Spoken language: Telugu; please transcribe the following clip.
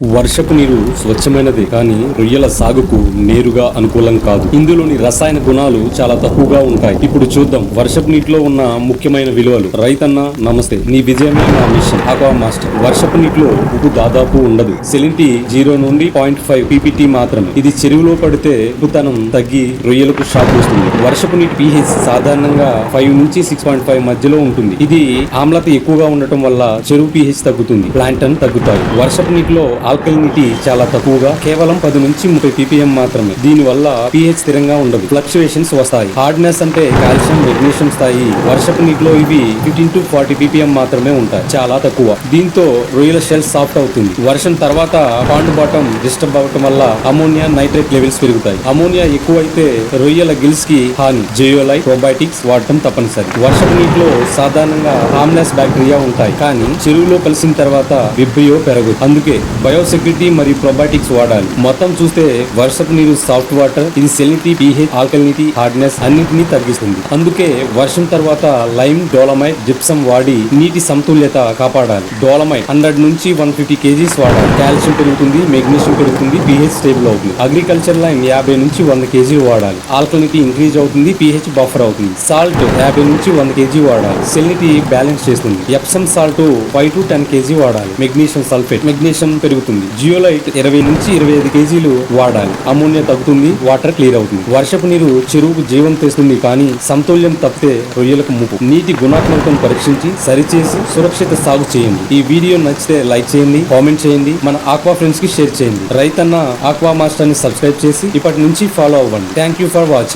వర్షపు నీరు స్వచ్ఛమైనది కానీ రొయ్యల సాగుకు నేరుగా అనుకూలం కాదు. ఇందులోని రసాయన గుణాలు చాలా తక్కువగా ఉంటాయి. ఇప్పుడు చూద్దాం వర్షపు నీటిలో ఉన్న ముఖ్యమైన విలువలు. రైతన్న నమస్తే, నీ విజయమే నా మిషన్. Aqua master. వర్షపు నీటిలో ఉప్పు దాదాపు ఉండదు. సెలినిటీ 0 నుండి 0.5 ppt మాత్రమే. ఇది చెరువులో పడితే ఉప్పుతనం తగ్గి రొయ్యలకు షాక్ వస్తుంది. వర్షపు నీటి pH సాధారణంగా 5 నుంచి 6.5 మధ్యలో ఉంటుంది. ఇది ఆమ్లత ఎక్కువగా ఉండటం వల్ల చెరువు pH తగ్గుతుంది, ప్లాంటన్ తగ్గుతాయి. వర్షపు నీటిలో ఆల్కలినిటీ చాలా తక్కువగా, కేవలం 10 నుంచి 30 ppm మాత్రమే. దీని వల్ల pH స్థిరంగా ఉండదు, ఫ్లక్చుయేషన్స్ వస్తాయి. హార్డ్నెస్ అంటే కాల్షియం, మెగ్నీషియం స్థాయి వర్షపు నీటిలో ఇవి 15 to 40 ppm మాత్రమే ఉంటాయి, చాలా తక్కువ. దీంతో రొయ్యల షెల్ సాఫ్ట్ అవుతుంది. వర్షం తర్వాత పాండ్ బాటం డిస్టర్బ్ అవటం వల్ల అమోనియా, నైట్రేట్ లెవెల్స్ పెరుగుతాయి. అమోనియా ఎక్కువైతే రొయ్యల గిల్స్ కి హాని. జియోలైట్, ప్రోబయోటిక్స్ వాడటం తప్పనిసరి. వర్షపు నీటిలో సాధారణంగా హార్మ్లెస్ బ్యాక్టీరియా ఉంటాయి, కానీ చెరువులో కలిసిన తర్వాత విబ్రియో పెరగదు. అందుకే బయోసెక్యూరిటీ మరియు ప్రోబయోటిక్స్ వాడాలి. మొత్తం చూస్తే వర్షపు నీరు సాఫ్ట్ వాటర్. ఇది సెలినిటీ, pH, ఆల్కలినిటీ, హార్డ్నెస్ అన్నింటినీ తగ్గిస్తుంది. అందుకే వర్షం తర్వాత లైమ్, డోలమైట్, జిప్సమ్ వాడి నీటి సమతుల్యత కాపాడాలి. డోలమైట్ 100 నుంచి 150 kgs వాడాలి. కాల్షియం పెరుగుతుంది, మెగ్నీషియం పెరుగుతుంది, pH స్టేబుల్ అవుతుంది. అగ్రికల్చర్ లైమ్ 50 నుంచి 100 kg వాడాలి. ఆల్కలినిటీ ఇంక్రీజ్ అవుతుంది, pH బఫర్ అవుతుంది. సాల్ట్ 50 నుంచి 100 kg వాడాలి. సెలినిటీ బ్యాలెన్స్ చేస్తుంది. ఎప్సమ్ సాల్ట్ 5 to 10 kg వాడాలి. మెగ్నీషియం సల్ఫేట్, మెగ్నీషియం పెరుగుతుంది. జియోలైట్ 20 నుంచి 25 kg వాడాలి. అమోనియా తగ్గుతుంది, వాటర్ క్లియర్ అవుతుంది. వర్షపు నీరు చెరువుకు జీవం తెస్తుంది, కానీ సమతుల్యం తప్పితే రొయ్యలకు ముప్పు. నీటి గుణాత్మకతను పరీక్షించి సరిచేసి సురక్షిత సాగు చేయండి. ఈ వీడియో నచ్చితే లైక్ చేయండి, కామెంట్ చేయండి, మన ఆక్వా ఫ్రెండ్స్ కి షేర్ చేయండి. రైతన్న ఆక్వా మాస్టర్ ని సబ్స్క్రైబ్ చేసి ఇప్పటి నుంచి ఫాలో అవ్వండి. Thank you for watching.